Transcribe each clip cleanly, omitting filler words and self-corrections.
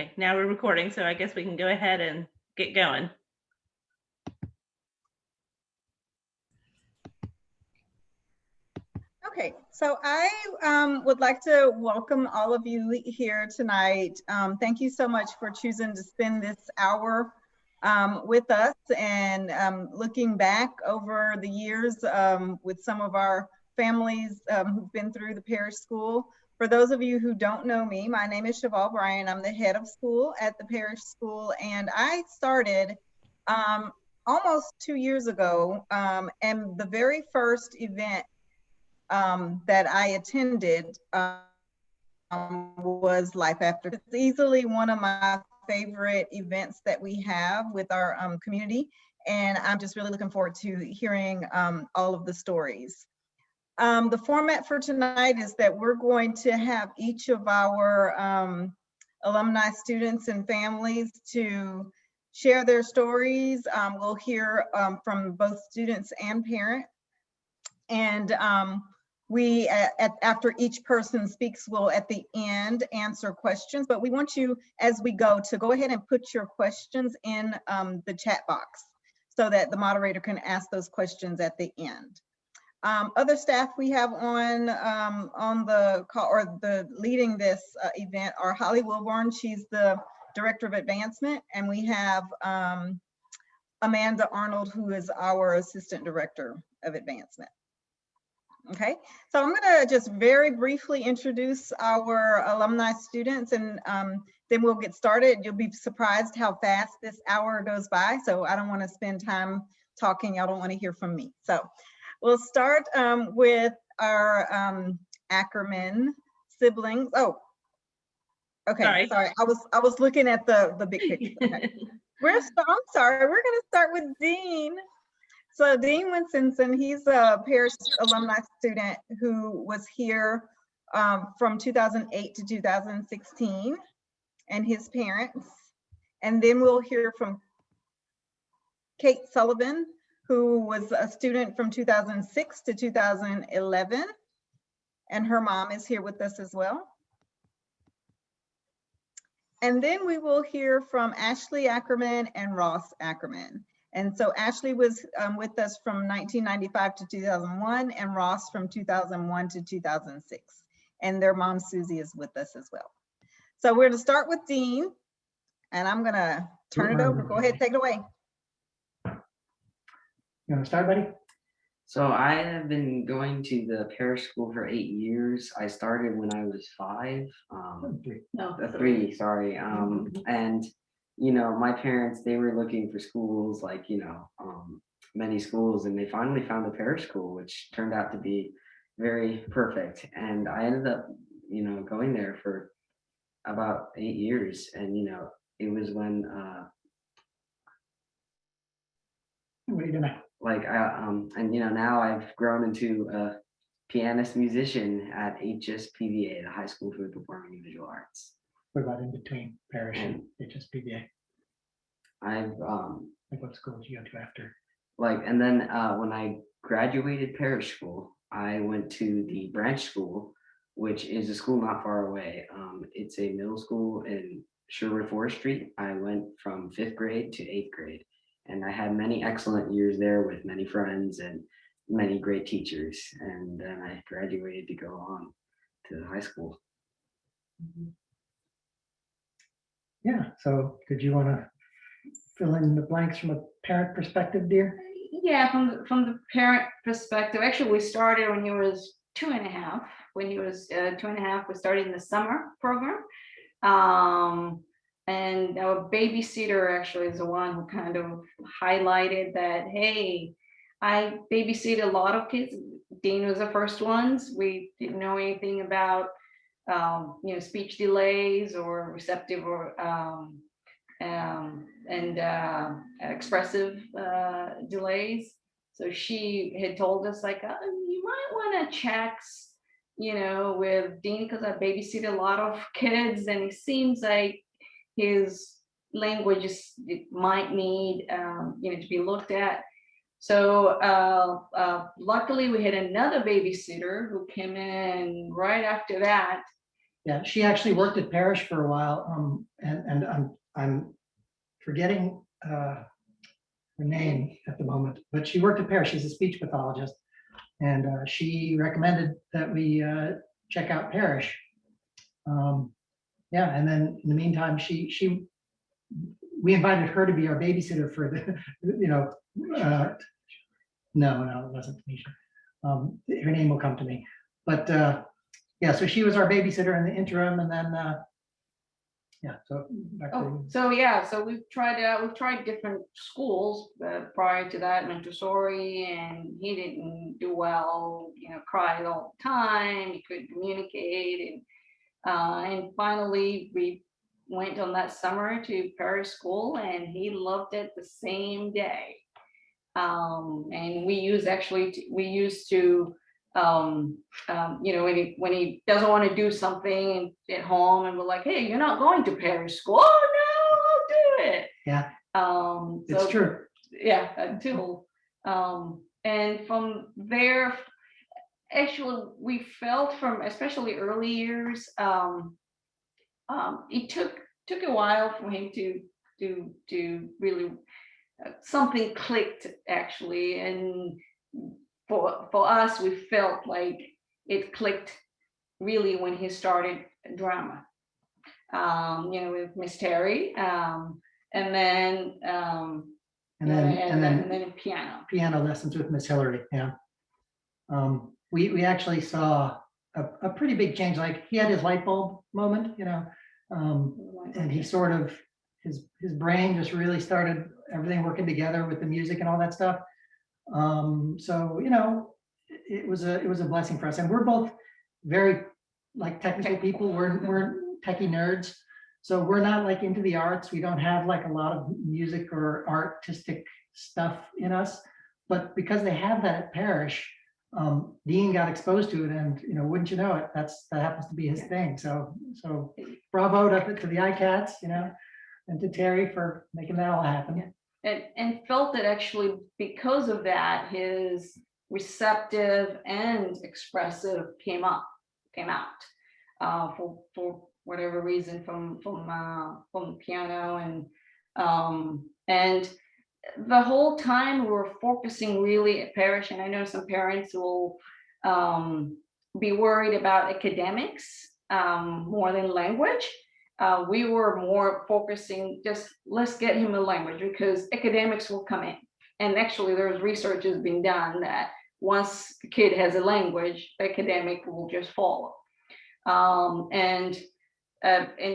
Okay, now we're recording, so I guess we can go ahead and get going. Okay, so I would like to welcome all of you here tonight. Thank you so much for choosing to spend this hour with us and looking back over the years with some of our families who've been through the Parish School. For those of you who don't know me, my name is Cheval Bryan. I'm the head of school at the Parish School, and I started almost 2 years ago, and the very first event that I attended was Life After. It's easily one of my favorite events that we have with our community, and I'm just really looking forward to hearing all of the stories. The format for tonight is that we're going to have each of our alumni, students, and families to share their stories. We'll hear from both students and parents. And we, after each person speaks, will at the end answer questions, but we want you, as we go, to go ahead and put your questions in the chat box so that the moderator can ask those questions at the end. Other staff we have on the call, or the leading this event, are Holly Wilborn. She's the Director of Advancement, and we have Amanda Arnold, who is our Assistant Director of Advancement. Okay, so I'm going to just very briefly introduce our alumni students, and then we'll get started. You'll be surprised how fast this hour goes by, so I don't want to spend time talking. Y'all don't want to hear from me. So we'll start with our Ackerman siblings. Oh, okay, sorry. I was looking at the big picture. Okay. I'm sorry, we're going to start with Dean. So Dean Winstonson, he's a Parish alumni student who was here from 2008 to 2016, and his parents. And then we'll hear from Kate Sullivan, who was a student from 2006 to 2011, and her mom is here with us as well. And then we will hear from Ashley Ackerman and Ross Ackerman. And so Ashley was with us from 1995 to 2001, and Ross from 2001 to 2006. And their mom, Susie, is with us as well. So we're going to start with Dean, and I'm going to turn it over. Go ahead, take it away. You want to start, buddy? So I have been going to the Parish School for 8 years. I started when I was 5. Three, sorry. And you know, my parents, they were looking for schools, like, you know, many schools, and they finally found the Parish School, which turned out to be very perfect. And I ended up, you know, going there for about 8 years. And, you know, it was when, What are you doing? like, and, you know, now I've grown into a pianist musician at HSPVA, the High School for the Performing and Visual Arts. What about in between Parish and HSPVA? I've Like what school did you go to after? like, and then when I graduated Parish School, I went to the branch school, which is a school not far away. It's a middle school in Sherwood Forest Street. I went from 5th grade to 8th grade, and I had many excellent years there with many friends and many great teachers. And then I graduated to go on to the high school. Yeah, so did you want to fill in the blanks from a parent perspective, dear? Yeah, from the parent perspective, actually we started when he was 2.5. When he was 2.5, we started in the summer program. And our babysitter actually is the one who kind of highlighted that, hey, I babysit a lot of kids. Dean was the first ones. We didn't know anything about you know, speech delays or receptive or expressive delays. So she had told us, like, you might want to check, you know, with Dean, because I babysit a lot of kids, and it seems like his language might need, you know, to be looked at. So luckily we had another babysitter who came in right after that, Yeah, she actually worked at Parish for a while, and I'm forgetting her name at the moment, but she worked at Parish. She's a speech pathologist, and she recommended that we check out Parish. Yeah, and then in the meantime, we invited her to be our babysitter for the, no, it wasn't Tanisha. Her name will come to me, but yeah, so she was our babysitter in the interim, and then yeah, so back to Oh, you. so yeah, so we've tried different schools prior to that, Montessori, and he didn't do well, cried all the time, he couldn't communicate, and finally we went on that summer to Parish School, and he loved it the same day. And we used to when he doesn't want to do something at home, and we're like, hey, you're not going to Parish School. Oh no, I'll do it. Yeah, So it's true. yeah, until and from there, actually we felt from especially early years, it took a while for him to really something clicked actually, and for us we felt like it clicked really when he started drama, with Miss Terry, and then and then piano lessons with Miss Hillary. Yeah, we actually saw a pretty big change. Like he had his light bulb moment, and he sort of his brain just really started everything working together with the music and all that stuff. So it was a blessing for us, and we're both very like technical people. We're techie nerds, so we're not like into the arts. We don't have like a lot of music or artistic stuff in us, but because they have that at Parish, Dean got exposed to it, and wouldn't you know it, that happens to be his thing. So bravo to the ICATs, and to Terry for making that all happen. And felt that actually because of that, his receptive and expressive came out for whatever reason from the piano, and the whole time we were focusing really at Parish. And I know some parents will be worried about academics more than language. We were more focusing, just let's get him a language, because academics will come in. And actually there's research has been done that once the kid has a language, academic will just follow. And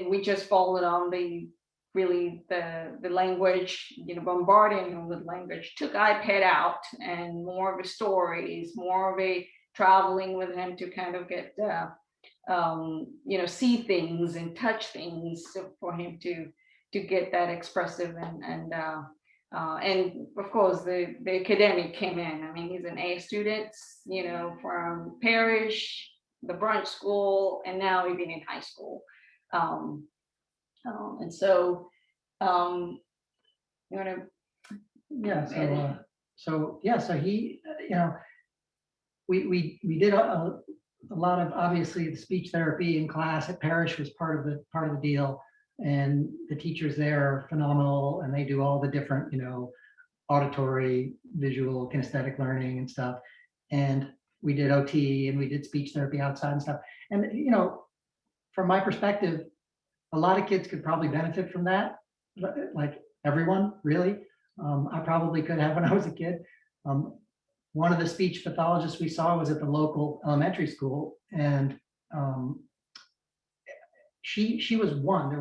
we just followed on the language, bombarding him with language, took iPad out, and more of the stories, more of a traveling with him to kind of get see things and touch things, for him to get that expressive, and of course the academic came in. I mean, he's an A student, from Parish, the Branch School, and now even in high school. And so you want to so he we did a lot of, obviously, the speech therapy in class at Parish was part of the deal, and the teachers there are phenomenal, and they do all the different auditory, visual, kinesthetic learning and stuff. And we did OT, and we did speech therapy outside and stuff. And from my perspective, a lot of kids could probably benefit from that, like everyone, really. I probably could have when I was a kid. One of the speech pathologists we saw was at the local elementary school, and there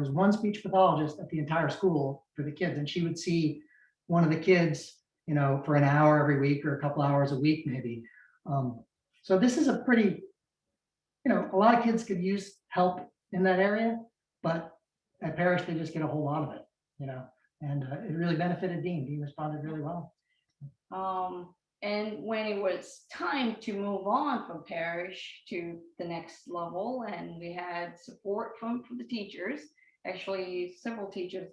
was one speech pathologist at the entire school for the kids, and she would see one of the kids, for an hour every week or a couple hours a week, maybe. So this is a pretty, a lot of kids could use help in that area, but at Parish, they just get a whole lot of it, and it really benefited Dean. Dean responded really well. And when it was time to move on from Parish to the next level, and we had support from the teachers, actually several teachers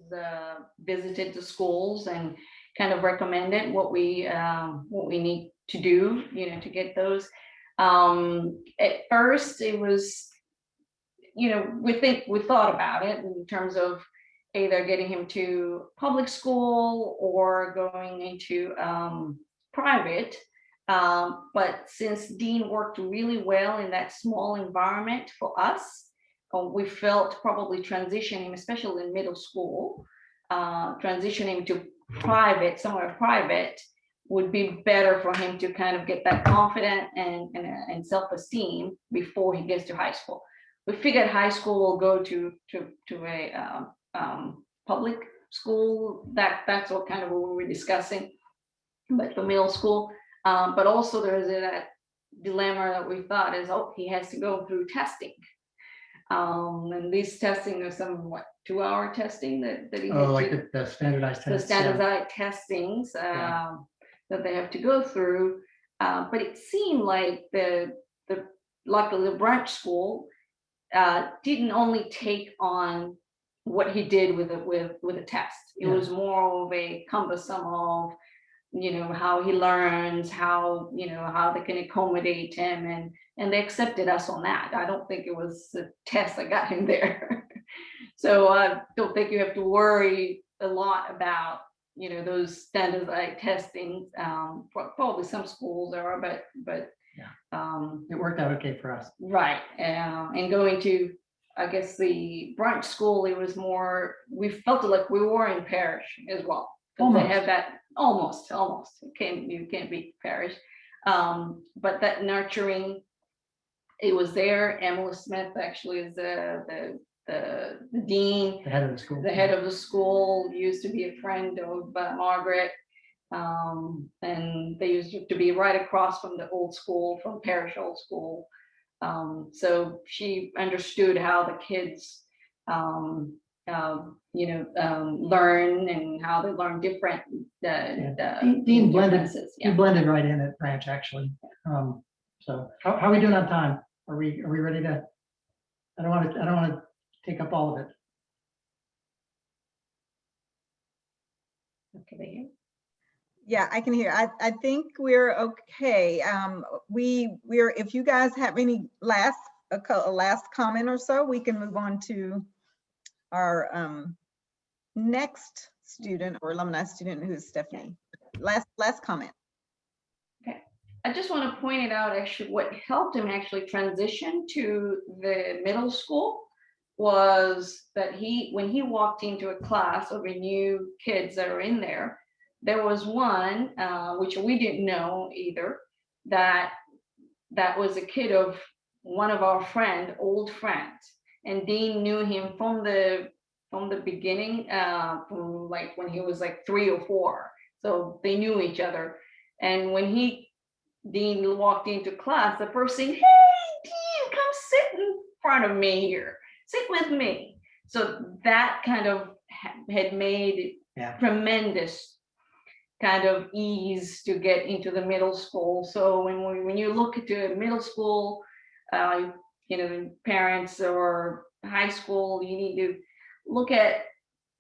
visited the schools and kind of recommended what we need to do, to get those. At first, it was we thought about it in terms of either getting him to public school or going into private. But since Dean worked really well in that small environment for us, we felt probably transitioning him, especially in middle school, transitioning him to private, somewhere private, would be better for him to kind of get that confidence and self-esteem before he gets to high school. We figured high school will go to a public school. That's what kind of what we were discussing. But for middle school, but also there's that dilemma that we thought is, he has to go through testing. And these testing are some 2-hour testing that he had like to, the standardized the tests. standardized testings that they have to go through. But it seemed like luckily the branch school didn't only take on what he did with a test. It was more of a cumbersome of, how he learns, how they can accommodate him, and they accepted us on that. I don't think it was the test that got him there. So I don't think you have to worry a lot about, those standardized testings. Probably some schools are, but It worked out okay for us. right. And going to, I guess, the branch school, it was more, we felt like we were in Parish as well. They have that almost. You can't beat Parish. But that nurturing, it was there. Emily Smith actually is the dean, The head of the school. the head of the school, used to be a friend of Margaret. And they used to be right across from the old school, from Parish Old School. So she understood how the kids learn and how they learn different. Dean blended. differences. He blended right in at branch actually. So how are we doing on time? Are we ready to? I don't want to take up all of it. Okay. Yeah, I can hear. I think we're okay. We're, if you guys have any last comment or so, we can move on to our next student or alumni student, who is Stephanie. Last comment. Okay. I just want to point it out, actually, what helped him actually transition to the middle school was that when he walked into a class of new kids that are in there, there was one, which we didn't know either, that was a kid of one of our old friends. And Dean knew him from the beginning, from like when he was like 3 or 4. So they knew each other. And when Dean walked into class, the first thing, "Hey, Dean, come sit in front of me here. Sit with me." So that kind of had made tremendous kind of ease to get into the middle school. So when you look at a middle school, parents or high school, you need to look at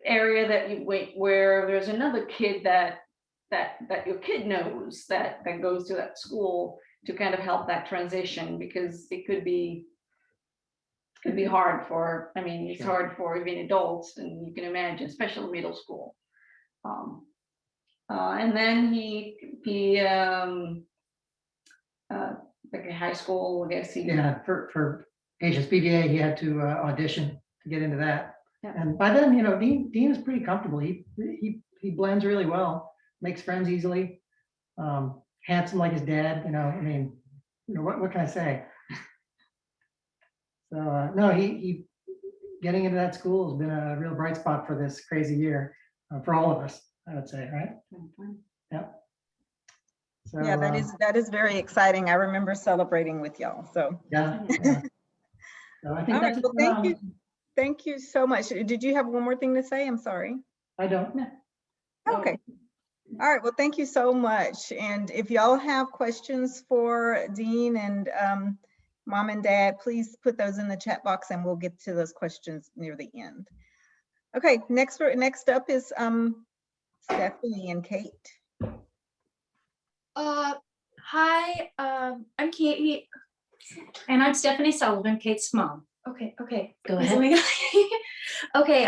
area where there's another kid that your kid knows that goes to that school, to kind of help that transition, because it could be hard for, it's hard for even adults, and you can imagine, especially middle school. And then he like a high school, I guess for HSBVA, he had to audition to get into that. Yeah. And by then, Dean is pretty comfortable. He blends really well, makes friends easily, handsome like his dad. What can I say? So no, he getting into that school has been a real bright spot for this crazy year for all of us, I would say, right? Mm-hmm. Yeah. So, Yeah, that is very exciting. I remember celebrating with y'all. So yeah. So I think all right, that's well, thank you. Thank you so much. Did you have one more thing to say? I'm sorry. I don't know. Okay. All right. Well, thank you so much. And if y'all have questions for Dean and Mom and Dad, please put those in the chat box and we'll get to those questions near the end. Okay, next up is Stephanie and Kate. Hi, I'm Katie, and I'm Stephanie Sullivan, Kate's mom. Okay, okay. Go Is ahead. it- Okay,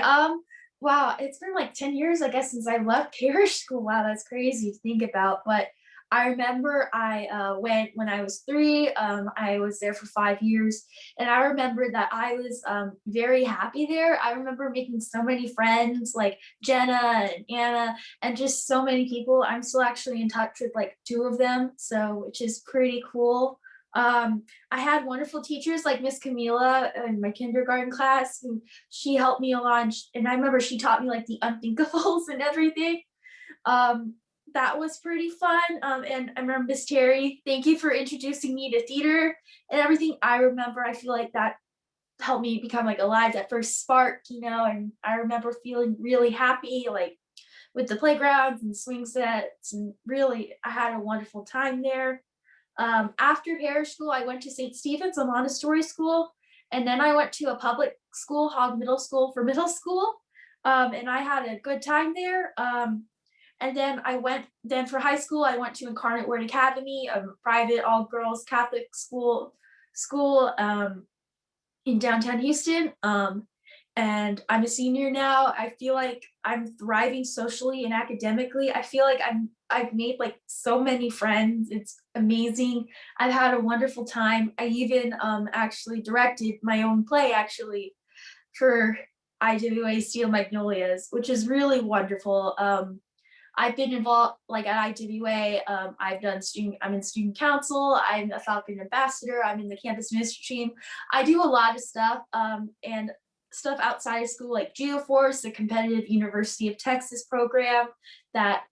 wow, it's been like 10 years, I guess, since I left Parish School. Wow, that's crazy to think about. But I remember I went when I was 3. I was there for 5 years, and I remember that I was very happy there. I remember making so many friends, like Jenna and Anna, and just so many people. I'm still actually in touch with like 2 of them, so which is pretty cool. I had wonderful teachers like Miss Camila in my kindergarten class, who she helped me a lot. And I remember she taught me like the unthinkables and everything. Um, that was pretty fun. And I remember Miss Terry, thank you for introducing me to theater and everything. I remember, I feel like that helped me become like alive, that first spark, and I remember feeling really happy, like with the playgrounds and swing sets, and really, I had a wonderful time there. After Parish School, I went to St. Stephen's, a Montessori school, and then I went to a public school, Hog Middle School, for middle school, and I had a good time there. And then for high school, I went to Incarnate Word Academy, a private all-girls Catholic school in downtown Houston. And I'm a senior now. I feel like I'm thriving socially and academically. I feel like I've made like so many friends. It's amazing. I've had a wonderful time. I even actually directed my own play actually for IWA Steel Magnolias, which is really wonderful. I've been involved like at IWA. I'm in student council. I'm a Falcon ambassador. I'm in the campus ministry team. I do a lot of stuff and stuff outside of school, like Geoforce, the competitive University of Texas program that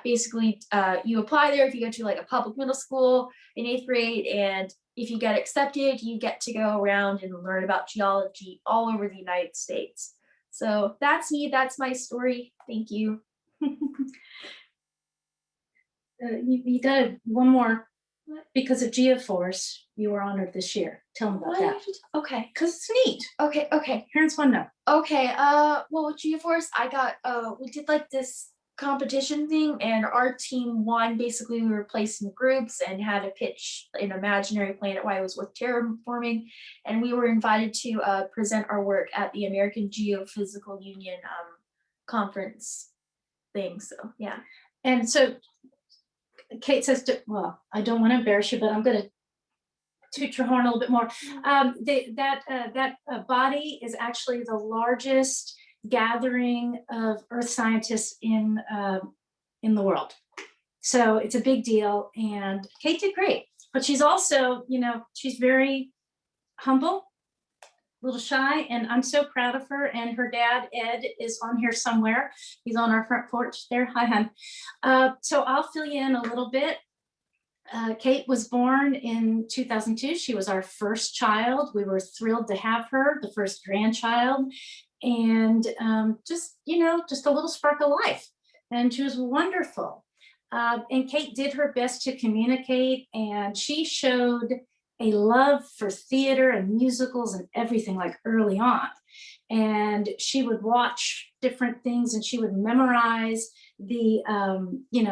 basically you apply there if you go to like a public middle school in 8th grade, and if you get accepted, you get to go around and learn about geology all over the United States. So that's me. That's my story. Thank you. You got one more. Because of Geoforce, you were honored this year. Tell them about that. Okay. Because it's neat. Okay. Parents want to know. Okay, well, with Geoforce, I got, we did like this competition thing, and our team won. Basically, we were placed in groups and had to pitch an imaginary planet while it was with terraforming, and we were invited to present our work at the American Geophysical Union conference thing. So yeah. And so Kate says, well, I don't want to embarrass you, but I'm going to toot your horn a little bit more. That body is actually the largest gathering of earth scientists in the world. So it's a big deal, and Kate did great, but she's also, she's very humble, a little shy, and I'm so proud of her. And her dad, Ed, is on here somewhere. He's on our front porch there. Hi, hon. So I'll fill you in a little bit. Kate was born in 2002. She was our first child. We were thrilled to have her, the first grandchild, and just a little spark of life. And she was wonderful. And Kate did her best to communicate, and she showed a love for theater and musicals and everything like early on. And she would watch different things, and she would memorize the,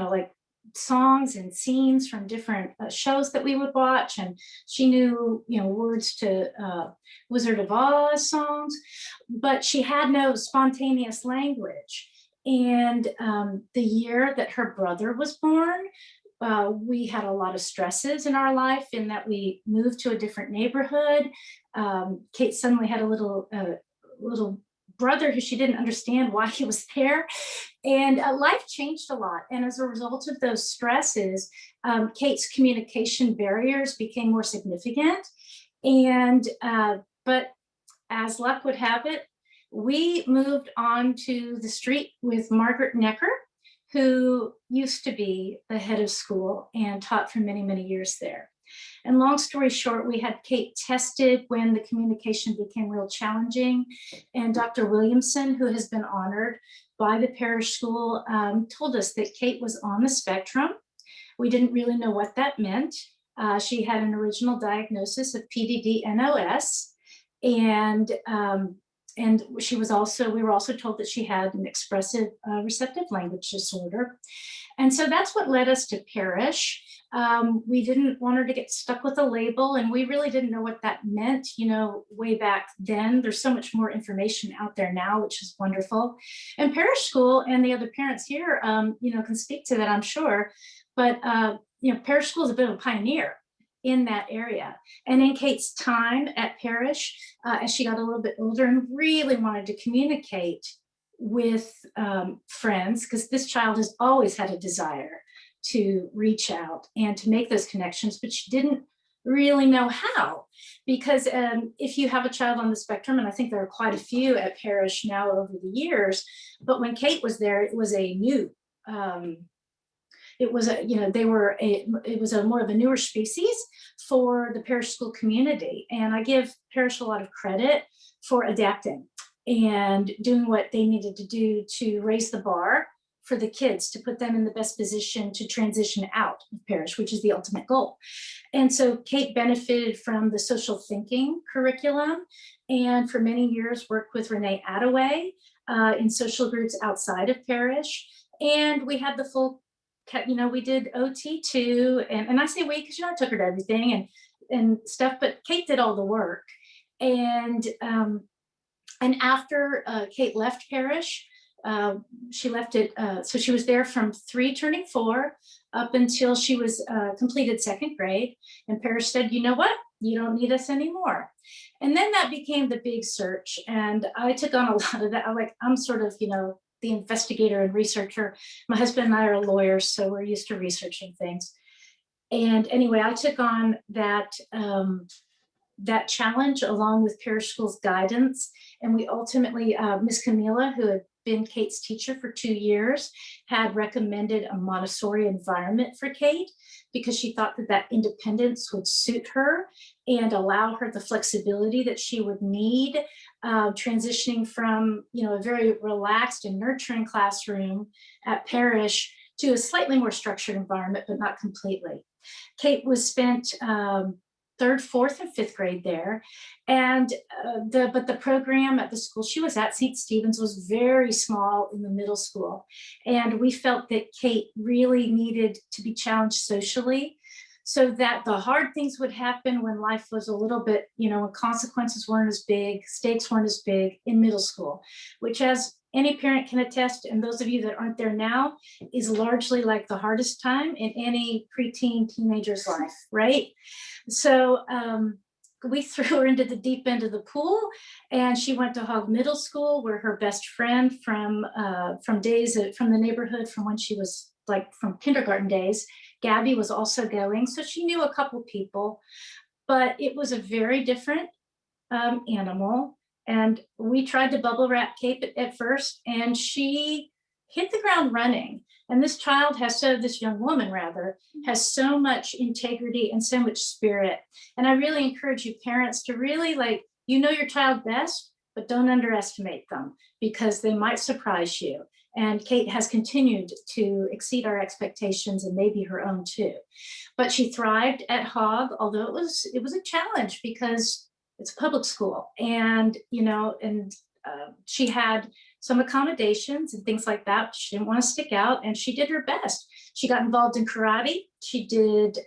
like songs and scenes from different shows that we would watch. And she knew, words to Wizard of Oz songs, but she had no spontaneous language. And the year that her brother was born, we had a lot of stresses in our life in that we moved to a different neighborhood. Kate suddenly had a little brother who she didn't understand why he was there. And life changed a lot. And as a result of those stresses, Kate's communication barriers became more significant. And, but as luck would have it, we moved on to the street with Margaret Necker, who used to be the head of school and taught for many, many years there. And long story short, we had Kate tested when the communication became real challenging. And Dr. Williamson, who has been honored by the Parish School, told us that Kate was on the spectrum. We didn't really know what that meant. She had an original diagnosis of PDD-NOS. And And we were also told that she had an expressive receptive language disorder. And so that's what led us to Parish. We didn't want her to get stuck with a label, and we really didn't know what that meant, way back then. There's so much more information out there now, which is wonderful. And Parish School and the other parents here, can speak to that, I'm sure. But, Parish School is a bit of a pioneer in that area. And in Kate's time at Parish, as she got a little bit older and really wanted to communicate with friends, because this child has always had a desire to reach out and to make those connections, but she didn't really know how. Because if you have a child on the spectrum, and I think there are quite a few at Parish now over the years, but when Kate was there, it was a new, it was a more of a newer species for the Parish School community. And I give Parish a lot of credit for adapting and doing what they needed to do to raise the bar for the kids, to put them in the best position to transition out of Parish, which is the ultimate goal. And so Kate benefited from the social thinking curriculum, and for many years worked with Renee Attaway in social groups outside of Parish. And we had the full, we did OT too. And I say we, because I took her to everything and stuff, but Kate did all the work. And after Kate left Parish, she left it, so she was there from 3 turning 4 up until she was completed 2nd grade. And Parish said, you know what, you don't need us anymore. And then that became the big search. And I took on a lot of that. I'm sort of, the investigator and researcher. My husband and I are lawyers, so we're used to researching things. And anyway, I took on that, that challenge along with Parish School's guidance. And we ultimately, Miss Camila, who had been Kate's teacher for 2 years, had recommended a Montessori environment for Kate because she thought that independence would suit her and allow her the flexibility that she would need, transitioning from a very relaxed and nurturing classroom at Parish to a slightly more structured environment, but not completely. Kate was spent 3rd, 4th, and 5th grade there. And but the program at the school she was at, St. Stephen's, was very small in the middle school. And we felt that Kate really needed to be challenged socially so that the hard things would happen when life was a little bit, when consequences weren't as big, stakes weren't as big in middle school, which, as any parent can attest, and those of you that aren't there now, is largely like the hardest time in any preteen teenager's life, right? So we threw her into the deep end of the pool, and she went to Hogg Middle School, where her best friend from the neighborhood from when she was from kindergarten days, Gabby, was also going. So she knew a couple people, but it was a very different animal. And we tried to bubble wrap Kate at first, and she hit the ground running. And this young woman has so much integrity and so much spirit. And I really encourage you parents to really your child best, but don't underestimate them because they might surprise you. And Kate has continued to exceed our expectations and maybe her own too. But she thrived at Hogg, although it was a challenge because it's a public school, and she had some accommodations and things like that. She didn't want to stick out, and she did her best. She got involved in karate. She did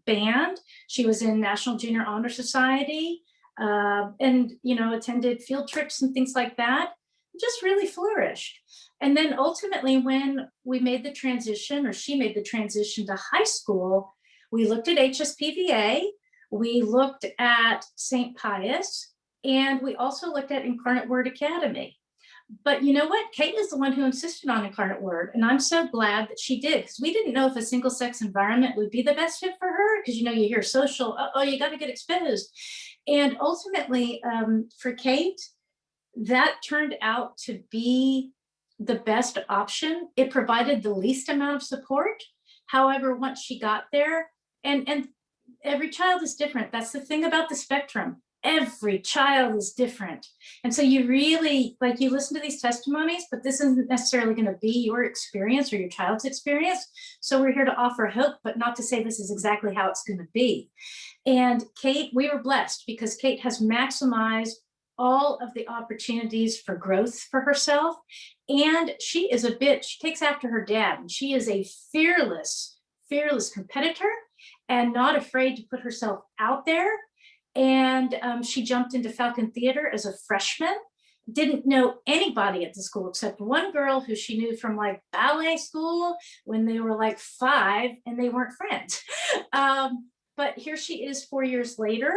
band. She was in National Junior Honor Society, and attended field trips and things like that. Just really flourished. And then ultimately, when we made the transition, or she made the transition to high school, we looked at HSPVA. We looked at St. Pius, and we also looked at Incarnate Word Academy. But you know what? Kate is the one who insisted on Incarnate Word, and I'm so glad that she did, because we didn't know if a single-sex environment would be the best fit for her, because you hear social, you got to get exposed. And ultimately, for Kate, that turned out to be the best option. It provided the least amount of support. However, once she got there, and every child is different. That's the thing about the spectrum. Every child is different. And so you really, you listen to these testimonies, but this isn't necessarily going to be your experience or your child's experience. So we're here to offer hope, but not to say this is exactly how it's going to be. And Kate, we were blessed because Kate has maximized all of the opportunities for growth for herself. And she takes after her dad. And she is a fearless competitor and not afraid to put herself out there. And she jumped into Falcon Theater as a freshman, didn't know anybody at the school except one girl who she knew from like ballet school when they were like 5 and they weren't friends. But here she is 4 years later,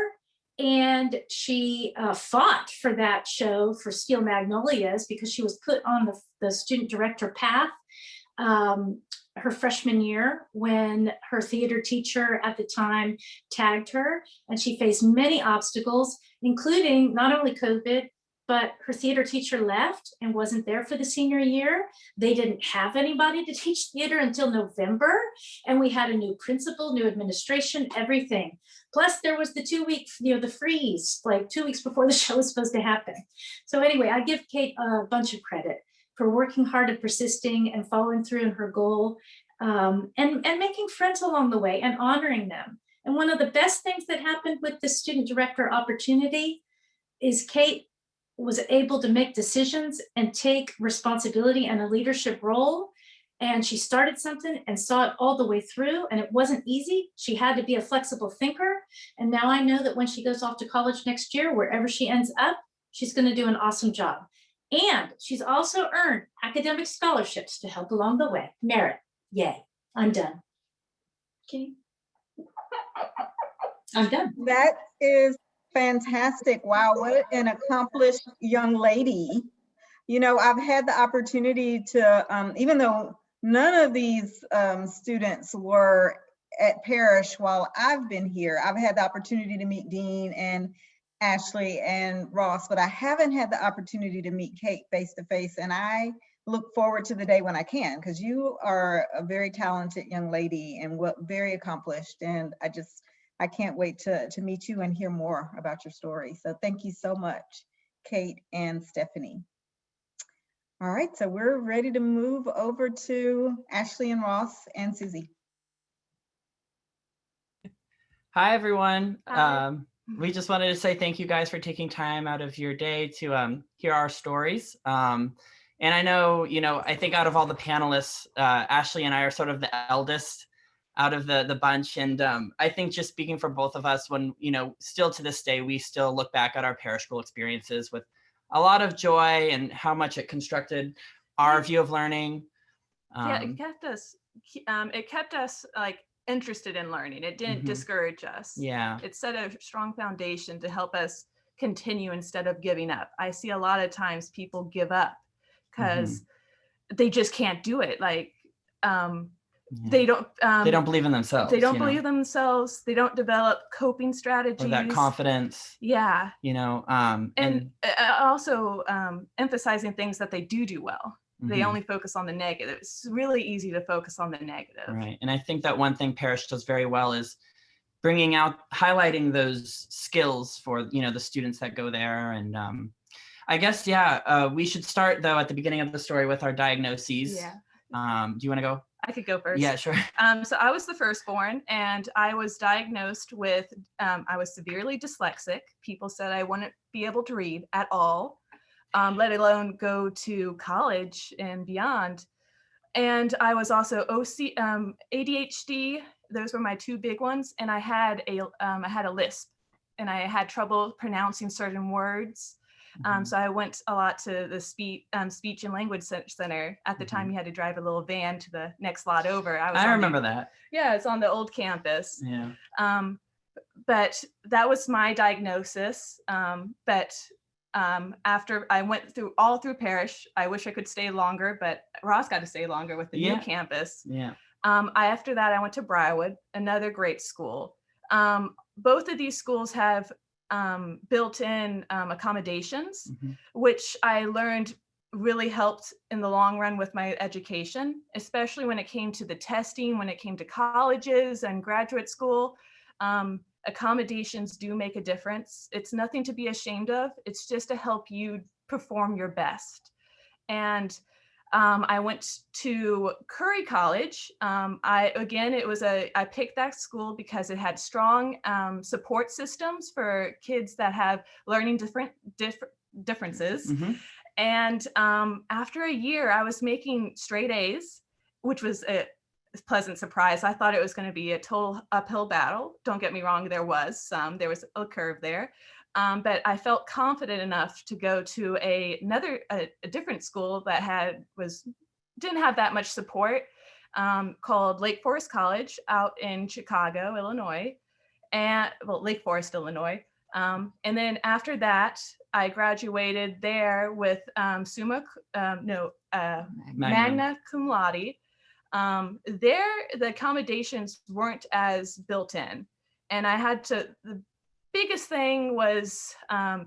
and she fought for that show for Steel Magnolias because she was put on the student director path her freshman year when her theater teacher at the time tagged her, and she faced many obstacles, including not only COVID, but her theater teacher left and wasn't there for the senior year. They didn't have anybody to teach theater until November. And we had a new principal, new administration, everything. Plus there was the 2 week, the freeze, like 2 weeks before the show was supposed to happen. So anyway, I give Kate a bunch of credit for working hard and persisting and following through on her goal, and making friends along the way and honoring them. And one of the best things that happened with the student director opportunity is Kate was able to make decisions and take responsibility and a leadership role. And she started something and saw it all the way through, and it wasn't easy. She had to be a flexible thinker. And now I know that when she goes off to college next year, wherever she ends up, she's going to do an awesome job. And she's also earned academic scholarships to help along the way. Merit. Yay. I'm done. Okay. I'm done. That is fantastic. Wow, what an accomplished young lady. You know, I've had the opportunity to, even though none of these students were at Parish while I've been here, I've had the opportunity to meet Dean and Ashley and Ross, but I haven't had the opportunity to meet Kate face to face. And I look forward to the day when I can, because you are a very talented young lady and very accomplished. And I can't wait to meet you and hear more about your story. So thank you so much, Kate and Stephanie. All right, so we're ready to move over to Ashley and Ross and Susie. Hi, everyone. Hi. We just wanted to say thank you guys for taking time out of your day to hear our stories. And I know, I think out of all the panelists, Ashley and I are sort of the eldest out of the bunch. And I think just speaking for both of us, when, still to this day, we still look back at our Parish School experiences with a lot of joy and how much it constructed our view of learning. Yeah, it kept us like interested in learning. It didn't discourage us. Yeah. It set a strong foundation to help us continue instead of giving up. I see a lot of times people give up because they just can't do it. Like, they don't believe in themselves. They don't believe themselves. They don't develop coping strategies. Or that confidence. Yeah. And also emphasizing things that they do well. They only focus on the negative. It's really easy to focus on the negative. Right. And I think that one thing Parish does very well is highlighting those skills for, the students that go there. And I guess, we should start though at the beginning of the story with our diagnoses. Yeah. Do you want to go? I could go first. Yeah, sure. So I was the firstborn, and I was diagnosed with, I was severely dyslexic. People said I wouldn't be able to read at all, let alone go to college and beyond. And I was also ADHD. Those were my two big ones. And I had a lisp, and I had trouble pronouncing certain words. So I went a lot to the speech and language center. At the time, you had to drive a little van to the next lot over. I remember that. Yeah, it's on the old campus. Yeah. But that was my diagnosis. After I went all through Parish, I wish I could stay longer, but Ross got to stay longer with the new campus. Yeah. After that, I went to Briarwood, another great school. Both of these schools have built-in accommodations, which I learned really helped in the long run with my education, especially when it came to the testing, when it came to colleges and graduate school. Accommodations do make a difference. It's nothing to be ashamed of. It's just to help you perform your best. And I went to Curry College. I picked that school because it had strong support systems for kids that have learning differences. And after a year, I was making straight A's, which was a pleasant surprise. I thought it was going to be a total uphill battle. Don't get me wrong, there was a curve there. But I felt confident enough to go to a different school that didn't have that much support, called Lake Forest College out in Chicago, Illinois, Lake Forest, Illinois. And then after that, I graduated there with magna cum laude. There, the accommodations weren't as built in, and the biggest thing was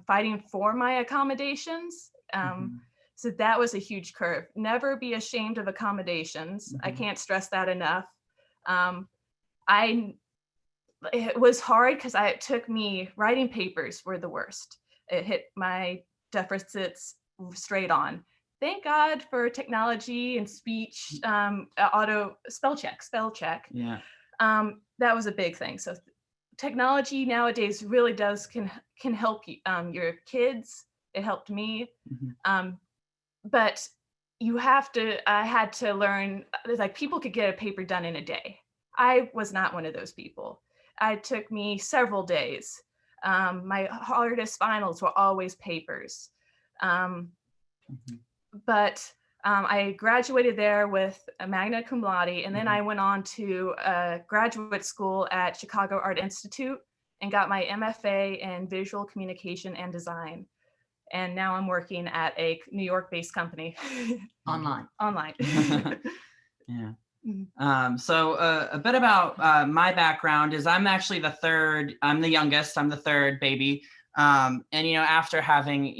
fighting for my accommodations. So that was a huge curve. Never be ashamed of accommodations. I can't stress that enough. It was hard because it took me, writing papers were the worst. It hit my deficits straight on. Thank God for technology and speech, auto spell check. Yeah. That was a big thing. So technology nowadays really can help you, your kids. It helped me. But I had to learn, like, people could get a paper done in a day. I was not one of those people. It took me several days. My hardest finals were always papers. But I graduated there with a magna cum laude, and then I went on to graduate school at Chicago Art Institute and got my MFA in visual communication and design. And now I'm working at a New York-based company. Online. Yeah. So a bit about my background is I'm actually I'm the youngest, I'm the third baby. And, after having,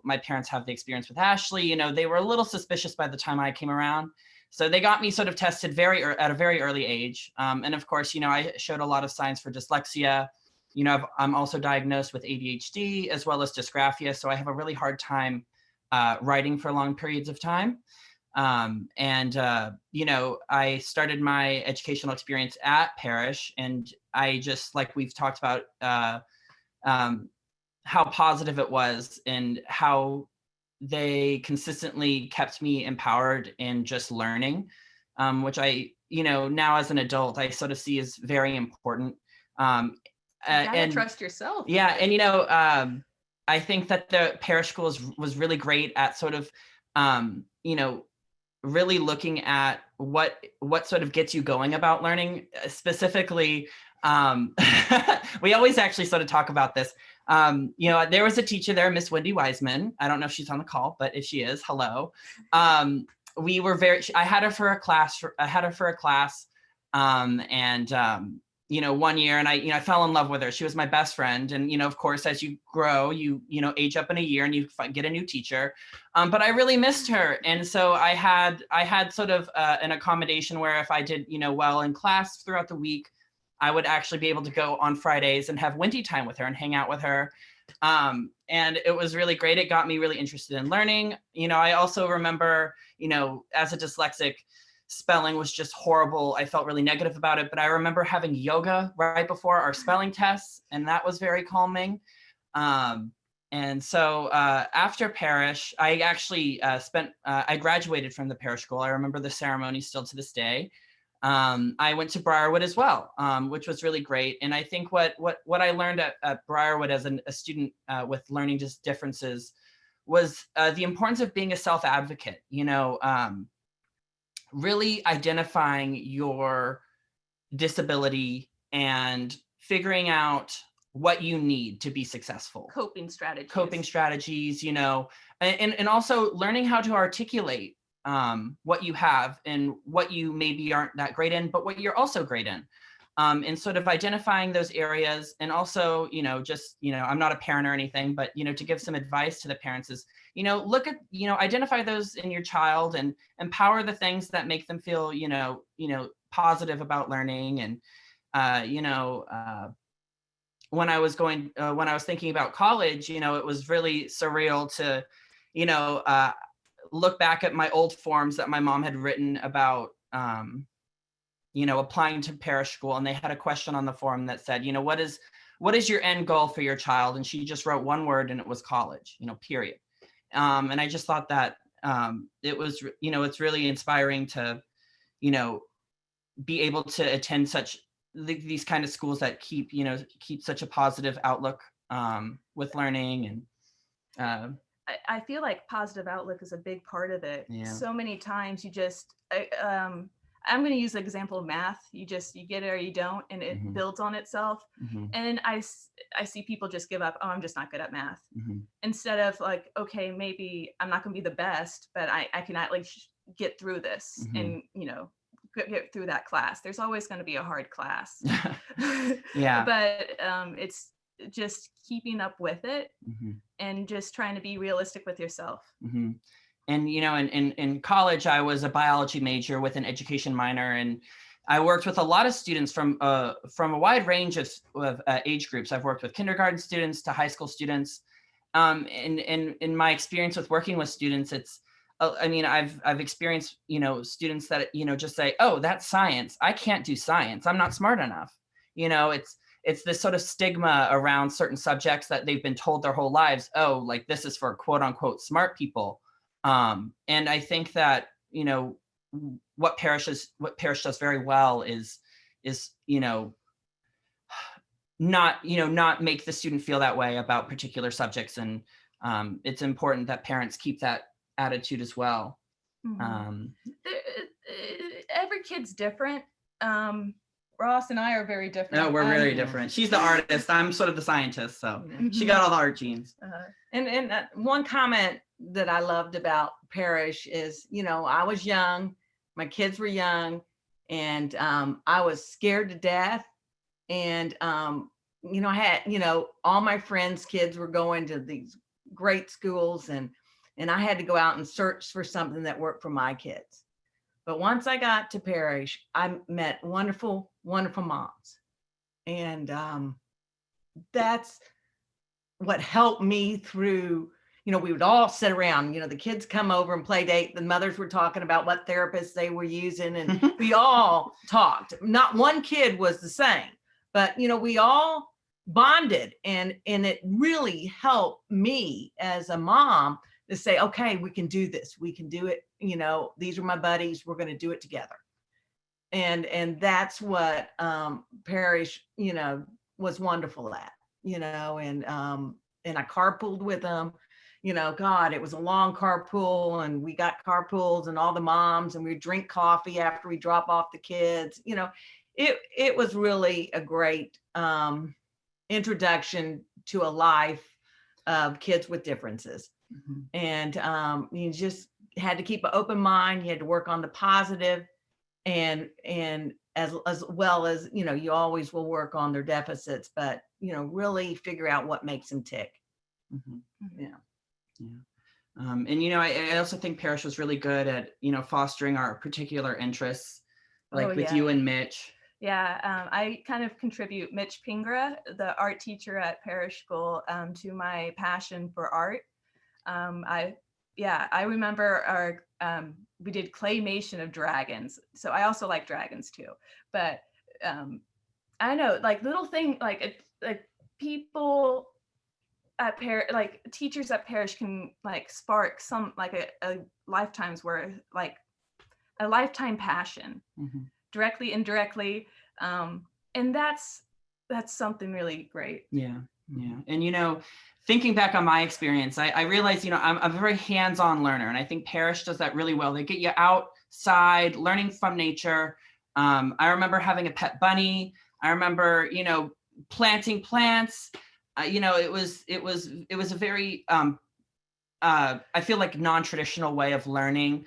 my parents have the experience with Ashley, they were a little suspicious by the time I came around. So they got me sort of tested at a very early age. And of course, I showed a lot of signs for dyslexia. I'm also diagnosed with ADHD as well as dysgraphia. So I have a really hard time writing for long periods of time. I started my educational experience at Parish, and I just, like we've talked about, how positive it was and how they consistently kept me empowered in just learning, which I, now as an adult, I sort of see as very important. You gotta and trust yourself. Yeah. And, I think that the Parish School was really great at sort of, really looking at what sort of gets you going about learning. Specifically, we always actually sort of talk about this. There was a teacher there, Miss Wendy Wiseman. I don't know if she's on the call, but if she is, hello. I had her for a class, one year, and I fell in love with her. She was my best friend. And, of course, as you grow, you age up in a year and you get a new teacher. But I really missed her. And so I had sort of an accommodation where if I did, well in class throughout the week, I would actually be able to go on Fridays and have Wendy time with her and hang out with her. And it was really great. It got me really interested in learning. I also remember, as a dyslexic, spelling was just horrible. I felt really negative about it, but I remember having yoga right before our spelling tests, and that was very calming. And so after Parish, I actually I graduated from the Parish School. I remember the ceremony still to this day. I went to Briarwood as well, which was really great. And I think what I learned at Briarwood as a student with learning differences was the importance of being a self-advocate, really identifying your disability and figuring out what you need to be successful. Coping strategies, and also learning how to articulate what you have and what you maybe aren't that great in, but what you're also great in. And sort of identifying those areas. And also, I'm not a parent or anything, but, to give some advice to the parents is, look at, identify those in your child and empower the things that make them feel, positive about learning. And, when I was thinking about college, it was really surreal to, look back at my old forms that my mom had written about, applying to parish school, and they had a question on the form that said, what is your end goal for your child? And she just wrote one word, and it was college, period. And I just thought that it was, it's really inspiring to, be able to attend these kind of schools that keep such a positive outlook with learning. And I feel like positive outlook is a big part of it. Yeah. So many times you just, I'm going to use the example of math. You get it or you don't, and it Mhm. builds on itself. Mhm. And I see people just give up. Oh, I'm just not good at math. Mhm. Instead of like, okay, maybe I'm not going to be the best, but I can at least get through this Mhm. and, get through that class. There's always going to be a hard class. Yeah. But it's just keeping up with it Mhm. and just trying to be realistic with yourself. Mm-hmm. And, in college, I was a biology major with an education minor, and I worked with a lot of students from a wide range of age groups. I've worked with kindergarten students to high school students. And in my experience with working with students, it's, I've experienced, students that, just say, oh, that's science. I can't do science. I'm not smart enough. It's this sort of stigma around certain subjects that they've been told their whole lives. Oh, like this is for quote unquote smart people. And I think that, what Parish does very well is, not make the student feel that way about particular subjects. And it's important that parents keep that attitude as well. Mhm. Every kid's different. Ross and I are very different. No, we're very different. She's the artist. I'm sort of the scientist. So she got all the art genes. And one comment that I loved about Parish is, I was young, my kids were young, and I was scared to death. And, I had, all my friends' kids were going to these great schools, and I had to go out and search for something that worked for my kids. But once I got to Parish, I met wonderful, wonderful moms. And that's what helped me through, we would all sit around, the kids come over and play date. The mothers were talking about what therapists they were using, and we all talked. Not one kid was the same, but, we all bonded, and it really helped me as a mom to say, okay, we can do this. We can do it. These are my buddies. We're going to do it together. And that's what Parish, was wonderful at, and I carpooled with them. God, it was a long carpool, and we got carpools and all the moms, and we drink coffee after we drop off the kids. It was really a great introduction to a life of kids with differences. Mm-hmm. And you just had to keep an open mind. You had to work on the positive, and as well as, you always will work on their deficits, but, really figure out what makes them tick. Mm-hmm. Yeah. Yeah. And, I also think Parish was really good at, fostering our particular interests, like with you and Mitch. Yeah, I kind of contribute Mitch Pingra, the art teacher at Parish School, to my passion for art. I remember we did claymation of dragons. So I also like dragons too. But I know, like little thing, like people at Parish, like teachers at Parish can like spark some like a lifetime's worth, like a lifetime passion. Mm-hmm. Directly, indirectly, and that's something really great. Yeah. And thinking back on my experience, I realized I'm a very hands-on learner, and I think Parish does that really well. They get you outside, learning from nature. I remember having a pet bunny. I remember planting plants. It was a very I feel like non-traditional way of learning.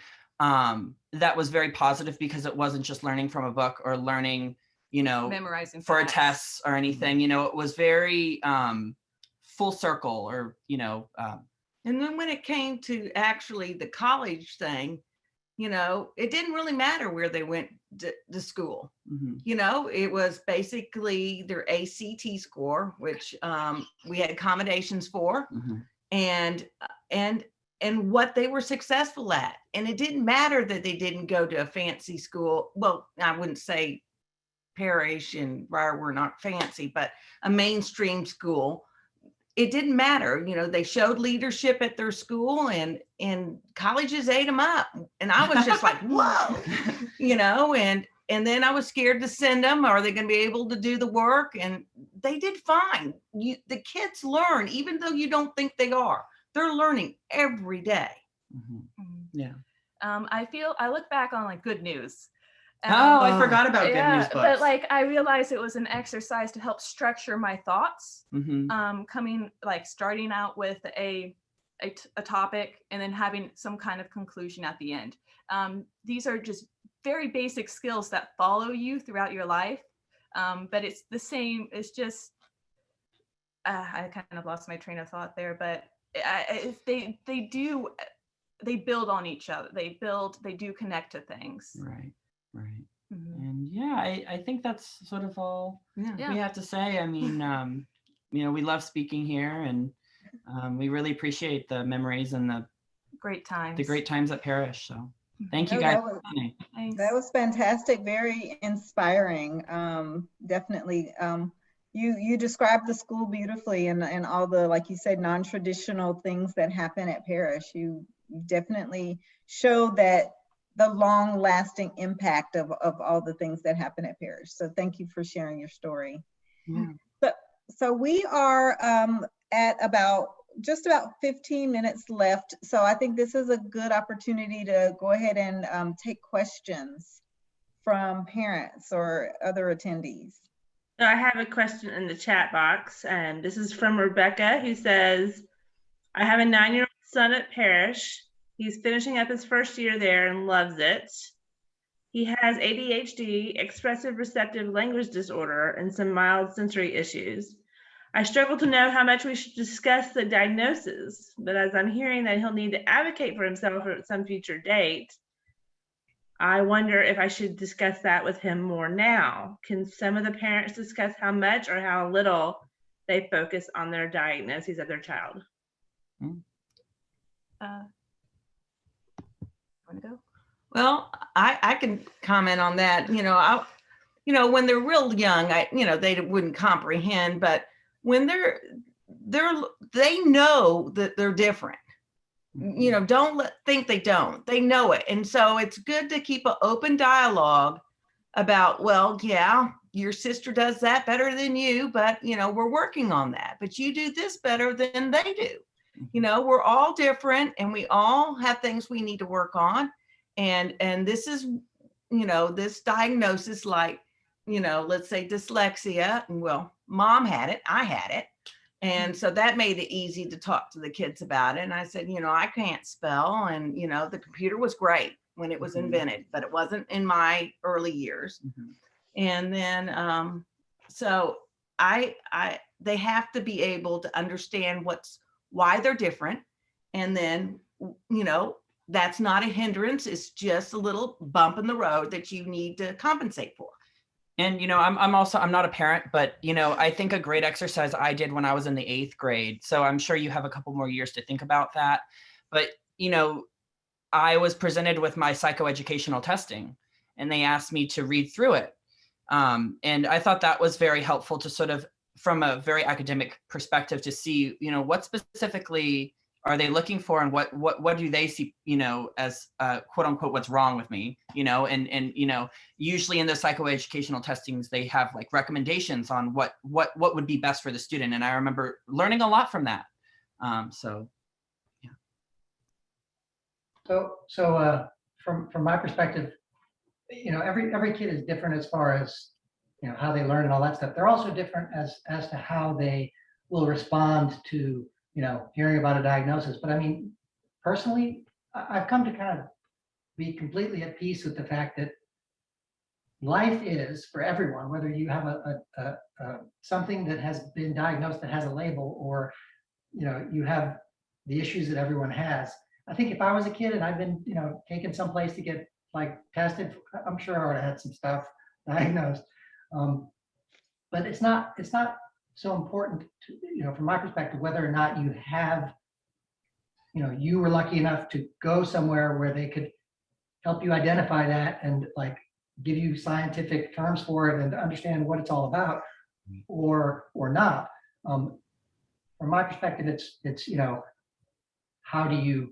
That was very positive because it wasn't just learning from a book or learning, memorizing for facts. a test or anything. It was very full circle, or and then when it came to actually the college thing, it didn't really matter where they went to school. Mm-hmm. It was basically their ACT score, which we had accommodations for. Mm-hmm. And and what they were successful at. And it didn't matter that they didn't go to a fancy school. Well, I wouldn't say Parish and Briar were not fancy, but a mainstream school. It didn't matter. You know, they showed leadership at their school, and colleges ate them up. And I was just like, whoa, you know, and then I was scared to send them. Are they going to be able to do the work? And they did fine. The kids learn, even though you don't think they are. They're learning every day. Yeah. I look back on like good news. Oh, I forgot about good Yeah, news books. but like I realized it was an exercise to help structure my thoughts. Starting out with a topic and then having some kind of conclusion at the end. These are just very basic skills that follow you throughout your life. But it's the same. It's just I kind of lost my train of thought there, but they build on each other. They do connect to things. Right. And yeah, I think that's sort of all we have to say. I mean, you know, we love speaking here, and we really appreciate the memories and the great times at Parish. So thank you guys for coming. That was fantastic, very inspiring. Definitely. You described the school beautifully, and all the, like you said, non-traditional things that happen at Parish. You definitely showed that the long-lasting impact of all the things that happen at Parish. So thank you for sharing your story. Yeah. So we are at just about 15 minutes left. So I think this is a good opportunity to go ahead and take questions from parents or other attendees. So I have a question in the chat box, and this is from Rebecca, who says, I have a 9-year-old son at Parish. He's finishing up his first year there and loves it. He has ADHD, expressive receptive language disorder, and some mild sensory issues. I struggle to know how much we should discuss the diagnosis, but as I'm hearing that he'll need to advocate for himself at some future date, I wonder if I should discuss that with him more now. Can some of the parents discuss how much or how little they focus on their diagnoses of their child? Want to go? Well, I can comment on that. You know, when they're real young, they wouldn't comprehend, but when they know that they're different. You know, don't think they don't. They know it. And so it's good to keep an open dialogue about, well, yeah, your sister does that better than you, but, you know, we're working on that. But you do this better than they do. You know, we're all different, and we all have things we need to work on. And this is, you know, this diagnosis, like, you know, let's say dyslexia. Well, mom had it, I had it. And so that made it easy to talk to the kids about it. And I said, you know, I can't spell. And, you know, the computer was great when it was invented, but it wasn't in my early years. And then, so they have to be able to understand why they're different. And then, you know, that's not a hindrance. It's just a little bump in the road that you need to compensate for. And, you know, I'm not a parent, but, you know, I think a great exercise I did when I was in the 8th grade. So I'm sure you have a couple more years to think about that. But, you know, I was presented with my psychoeducational testing, and they asked me to read through it. And I thought that was very helpful to sort of, from a very academic perspective, to see, you know, what specifically are they looking for, and what do they see, you know, as quote unquote, what's wrong with me, you know, and, you know, usually in the psychoeducational testings, they have like recommendations on what would be best for the student. And I remember learning a lot from that. So, yeah. So from my perspective, you know, every kid is different as far as, you know, how they learn and all that stuff. They're also different as to how they will respond to, you know, hearing about a diagnosis. But I mean, personally, I've come to kind of be completely at peace with the fact that life is for everyone, whether you have a something that has been diagnosed that has a label, or, you know, you have the issues that everyone has. I think if I was a kid and I'd been, you know, taken someplace to get like tested, I'm sure I would have had some stuff diagnosed. But it's not so important to, you know, from my perspective, whether or not you have you were lucky enough to go somewhere where they could help you identify that and like give you scientific terms for it and understand what it's all about, or not. From my perspective, it's how do you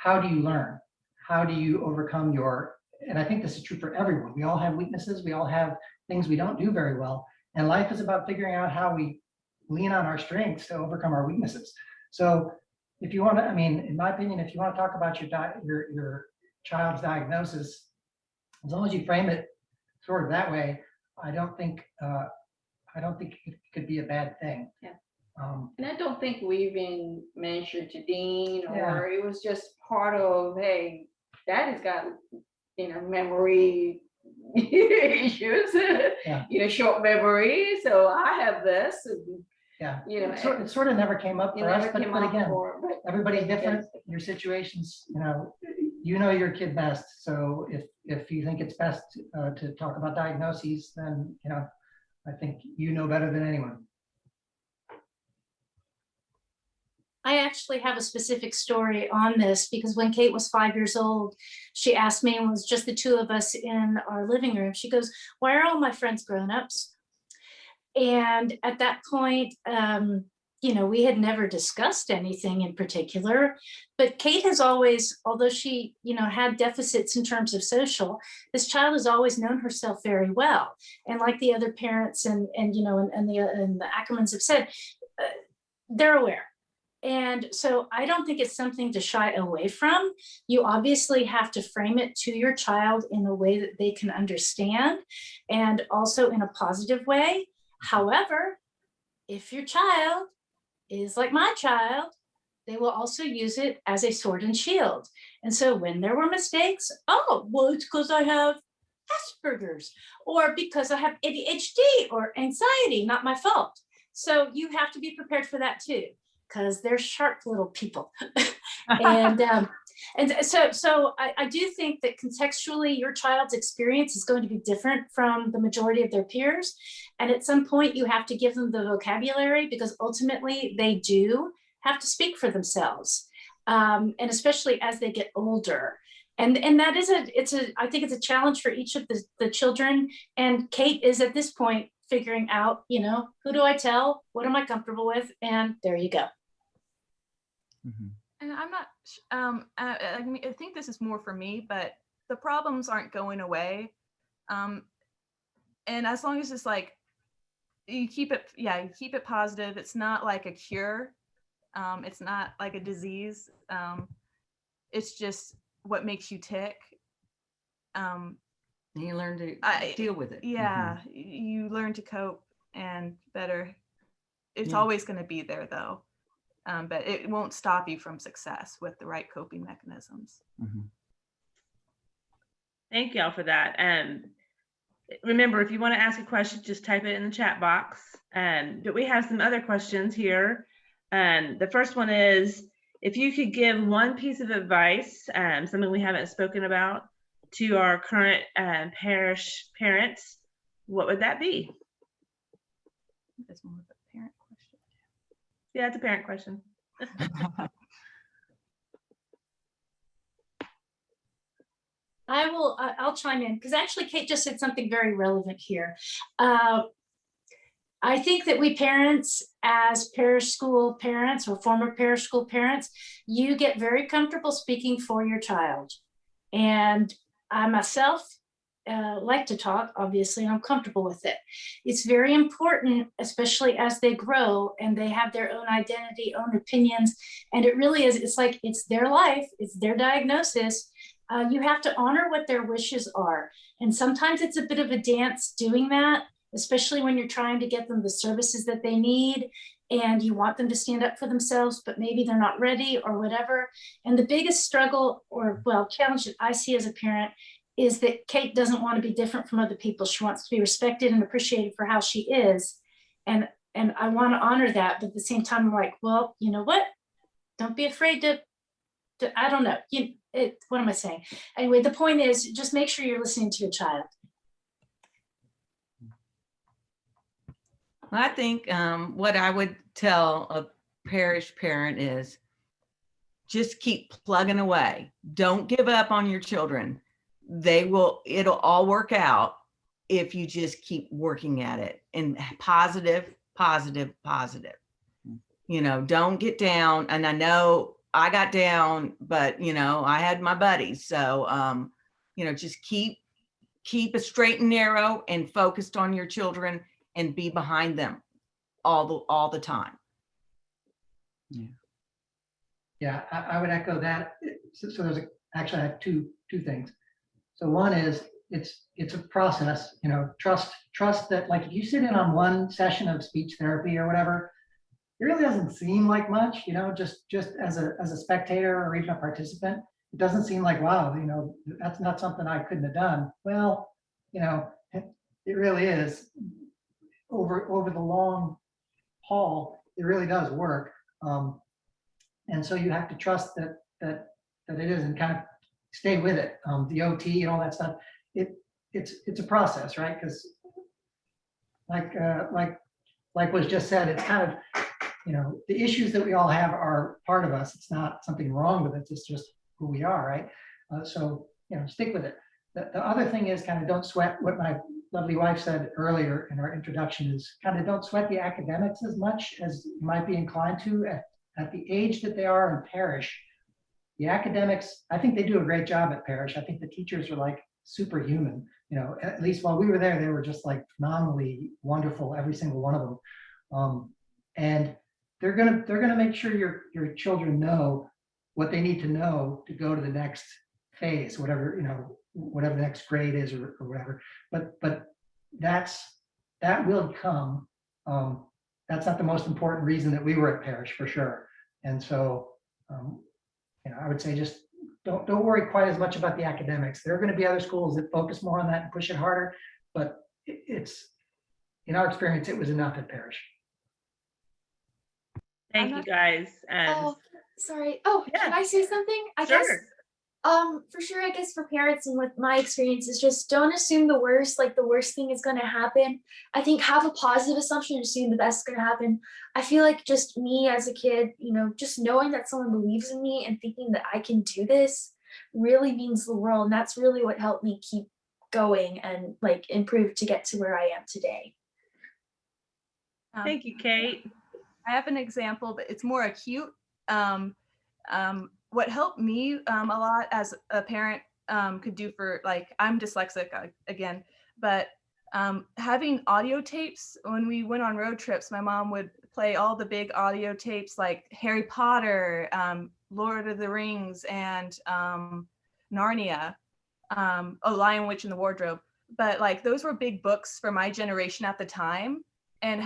learn? How do you overcome and I think this is true for everyone. We all have weaknesses. We all have things we don't do very well. And life is about figuring out how we lean on our strengths to overcome our weaknesses. So if you want to, in my opinion, if you want to talk about your child's diagnosis, as long as you frame it sort of that way, I don't think it could be a bad thing. Yeah. And I don't think we even mentioned to Dean, or it was just part of, hey, Daddy's got, memory issues, short memory. So I have this. And, it sort of never came up for us, but again, everybody's different. Your situations, your kid best. So if you think it's best to talk about diagnoses, then I think better than anyone. I actually have a specific story on this because when Kate was 5 years old, she asked me, and it was just the two of us in our living room. She goes, "Why are all my friends grown-ups?" And at that point, we had never discussed anything in particular, but Kate has always, although she, had deficits in terms of social, this child has always known herself very well. And like the other parents and the Ackermans have said, they're aware. And so I don't think it's something to shy away from. You obviously have to frame it to your child in a way that they can understand, and also in a positive way. However, if your child is like my child, they will also use it as a sword and shield. And so when there were mistakes, it's because I have Asperger's, or because I have ADHD or anxiety, not my fault. So you have to be prepared for that too, because they're sharp little people. And so I do think that contextually your child's experience is going to be different from the majority of their peers. And at some point you have to give them the vocabulary, because ultimately they do have to speak for themselves. And especially as they get older. And that is I think it's a challenge for each of the children. And Kate is at this point figuring out, who do I tell? What am I comfortable with? And there you go. Mm-hmm. And I'm not, I think this is more for me, but the problems aren't going away. And as long as it's like, you keep it positive. It's not like a cure. It's not like a disease. It's just what makes you tick. And you learn to deal with it. Yeah, you learn to cope and better. It's always going to be there though. But it won't stop you from success with the right coping mechanisms. Mm-hmm. Thank y'all for that. Remember, if you want to ask a question, just type it in the chat box. But we have some other questions here. The first one is, if you could give one piece of advice, something we haven't spoken about, to our current parish parents, what would that be? That's more of a parent question. Yeah, it's a parent question. I'll chime in, because actually Kate just said something very relevant here. I think that we parents, as parish school parents or former parish school parents, you get very comfortable speaking for your child. And I myself like to talk, obviously, and I'm comfortable with it. It's very important, especially as they grow and they have their own identity, own opinions. And it really is, it's their life, it's their diagnosis. You have to honor what their wishes are. And sometimes it's a bit of a dance doing that, especially when you're trying to get them the services that they need and you want them to stand up for themselves, but maybe they're not ready or whatever. And the biggest struggle challenge that I see as a parent is that Kate doesn't want to be different from other people. She wants to be respected and appreciated for how she is. And I want to honor that, but at the same time, I'm like, well, you know what? Don't be afraid to I don't know. What am I saying? Anyway, the point is, just make sure you're listening to your child. I think what I would tell a parish parent is, just keep plugging away. Don't give up on your children. It'll all work out if you just keep working at it, and positive. Don't get down. And I know I got down, but I had my buddies. So, just keep it straight and narrow and focused on your children and be behind them all the time. Yeah, I would echo that. So there's actually I have two things. So one is it's a process, trust that, like, if you sit in on one session of speech therapy or whatever, it really doesn't seem like much, just as a spectator or even a participant, it doesn't seem like, wow, that's not something I couldn't have done. Well, it really is over the long haul, it really does work. And so you have to trust that it is, and kind of stay with it. The OT and all that stuff, it's a process, right? Because like was just said, it's kind of, the issues that we all have are part of us. It's not something wrong with it. It's just who we are, right? So stick with it. The other thing is kind of don't sweat. What my lovely wife said earlier in our introduction is kind of don't sweat the academics as much as you might be inclined to at the age that they are in Parish. The academics, I think they do a great job at Parish. I think the teachers are like superhuman. At least while we were there, they were just like phenomenally wonderful, every single one of them. And they're gonna make sure your children know what they need to know to go to the next phase, whatever the next grade is or whatever. But that will come. That's not the most important reason that we were at Parish, for sure. And so I would say just don't worry quite as much about the academics. There are going to be other schools that focus more on that and push it harder, but it's, in our experience, it was enough at Parish. Thank you, guys. Oh, sorry. Oh, yeah. Can I say something? I Sure. guess for sure, I guess for parents and with my experience is just don't assume the worst, like the worst thing is going to happen. I think have a positive assumption and assume the best is going to happen. I feel like just me as a kid, just knowing that someone believes in me and thinking that I can do this really means the world. And that's really what helped me keep going and like improve to get to where I am today. Thank you, Kate. I have an example, but it's more acute. What helped me a lot as a parent could do for, like, I'm dyslexic again, but having audio tapes. When we went on road trips, my mom would play all the big audio tapes like Harry Potter, Lord of the Rings, and Narnia, Lion, Witch, and the Wardrobe. But like those were big books for my generation at the time. And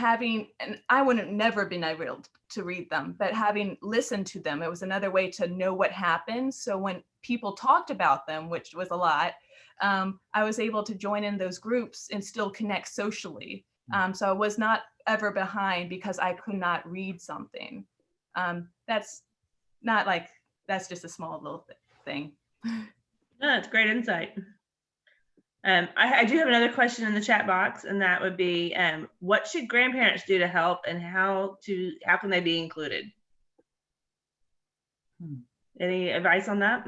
I wouldn't never been able to read them, but having listened to them, it was another way to know what happened. So when people talked about them, which was a lot, I was able to join in those groups and still connect socially. So I was not ever behind because I could not read something. That's just a small little thing. No, that's great insight. I do have another question in the chat box, and that would be, what should grandparents do to help, and how can they be included? Any advice on that?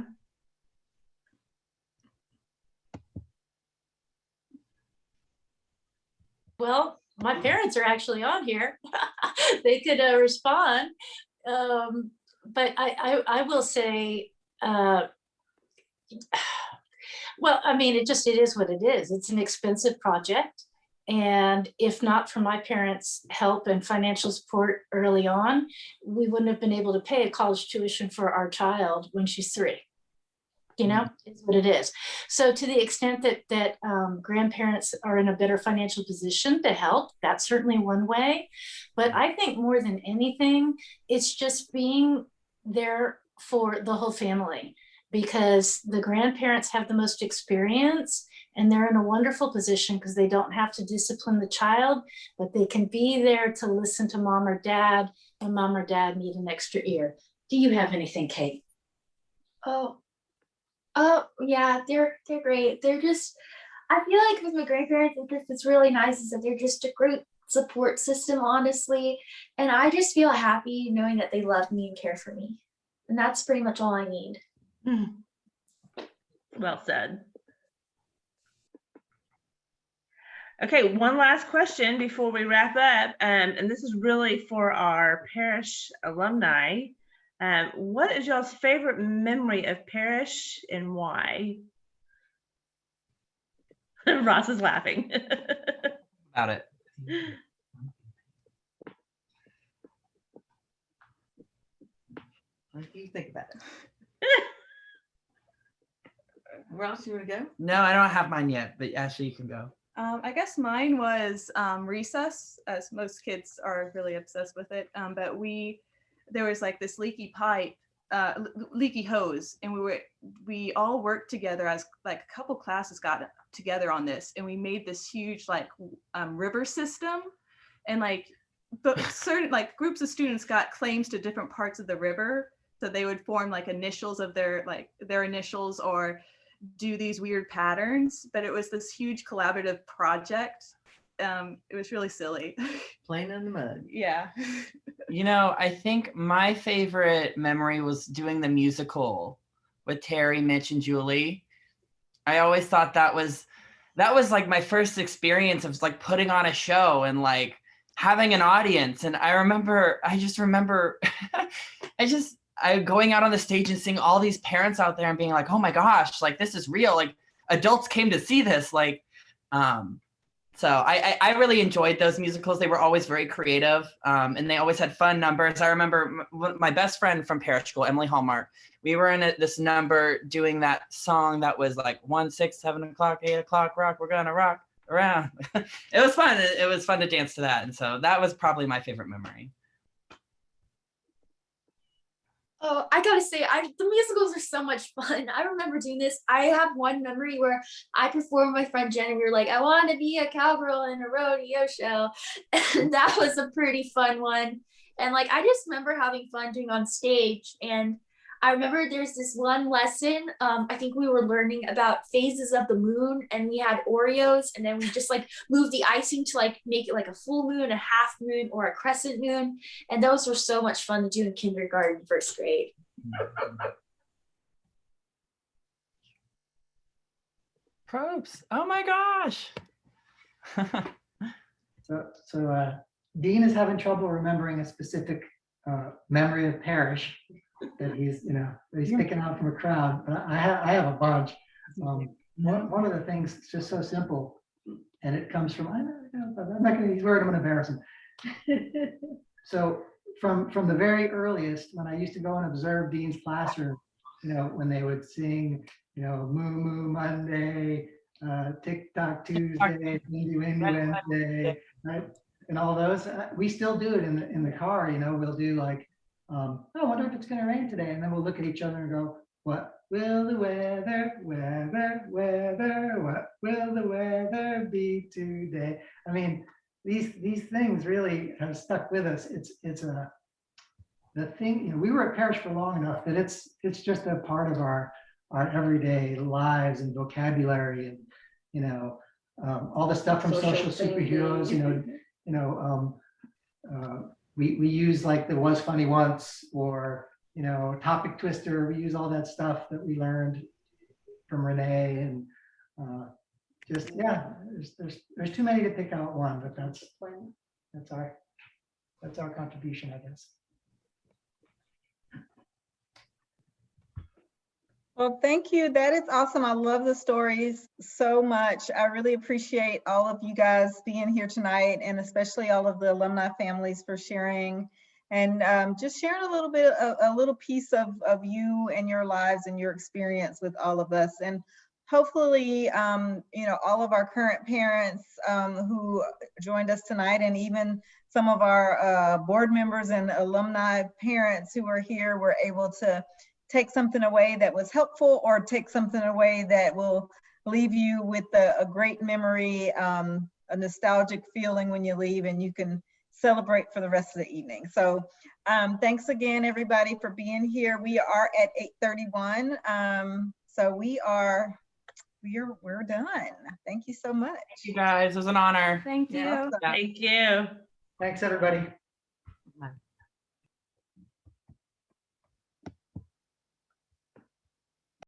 Well, my parents are actually on here. They could respond. But I will say, well, I mean, it is what it is. It's an expensive project. And if not for my parents' help and financial support early on, we wouldn't have been able to pay a college tuition for our child when she's 3. It's what it is. So to the extent that grandparents are in a better financial position to help, that's certainly one way. But I think more than anything, it's just being there for the whole family, because the grandparents have the most experience and they're in a wonderful position because they don't have to discipline the child, but they can be there to listen to mom or dad when mom or dad need an extra ear. Do you have anything, Kate? Oh yeah, they're great. They're just, I feel like with my grandparents, it's really nice is that they're just a great support system, honestly. And I just feel happy knowing that they love me and care for me. And that's pretty much all I need. Well said. Okay, one last question before we wrap up, and this is really for our Parish alumni. What is y'all's favorite memory of Parish and why? Ross is laughing. About it. What do you think about it? Ross, you want to go? No, I don't have mine yet, but Ashley, you can go. I guess mine was recess, as most kids are really obsessed with it. But there was like this leaky pipe, leaky hose, and we all worked together as like a couple classes got together on this, and we made this huge like river system, and but certain like groups of students got claims to different parts of the river, so they would form like initials of their initials or do these weird patterns, but it was this huge collaborative project. It was really silly. Playing in the mud. Yeah. I think my favorite memory was doing the musical with Terry, Mitch, and Julie. I always thought that was like my first experience of like putting on a show and like having an audience. And I just remember I going out on the stage and seeing all these parents out there and being like, oh my gosh, like this is real. Like adults came to see this. Like, so I really enjoyed those musicals. They were always very creative, and they always had fun numbers. I remember my best friend from Parish School, Emily Hallmark, we were in this number doing that song that was like 1, 6, 7 o'clock, 8 o'clock, rock, we're gonna rock around. It was fun. It was fun to dance to that. And so that was probably my favorite memory. Oh, I gotta say, the musicals are so much fun. I remember doing this. I have one memory where I performed with my friend Jen, and we were like, I want to be a cowgirl in a rodeo show. And that was a pretty fun one. And like, I just remember having fun doing on stage. And I remember there's this one lesson, I think we were learning about phases of the moon, and we had Oreos, and then we just like moved the icing to like make it like a full moon, a half moon, or a crescent moon. And those were so much fun to do in kindergarten, first grade. Probes. Oh my gosh. So Dean is having trouble remembering a specific memory of Parish that he's picking out from a crowd, but I have a bunch. One of the things is just so simple, and it comes from, I'm not going to use the word, I'm going to embarrass him. So from the very earliest, when I used to go and observe Dean's classroom, when they would sing, Moo Moo Monday, Tick Tock Tuesday, Windy Windy Wednesday, right? And all those, we still do it in the car. We'll do like, I wonder if it's going to rain today, and then we'll look at each other and go, what will the weather, what will the weather be today? I mean, these things really have stuck with us. The thing, we were at Parish for long enough that it's just a part of our everyday lives and vocabulary, and all the stuff from social superheroes. We use like the Was Funny Once, or Topic Twister. We use all that stuff that we learned from Renee, and there's too many to pick out one, but that's our contribution, I guess. Well, thank you. That is awesome. I love the stories so much. I really appreciate all of you guys being here tonight, and especially all of the alumni families for sharing and just sharing a little piece of you and your lives and your experience with all of us. And hopefully, all of our current parents who joined us tonight, and even some of our board members and alumni parents who are here, were able to take something away that was helpful, or take something away that will leave you with a great memory, a nostalgic feeling when you leave, and you can celebrate for the rest of the evening. So thanks again, everybody, for being here. We are at 8:31. So we're done. Thank you so much. Thank you guys. It was an honor. Thank you. Awesome. Thank you. Thanks, everybody. Bye.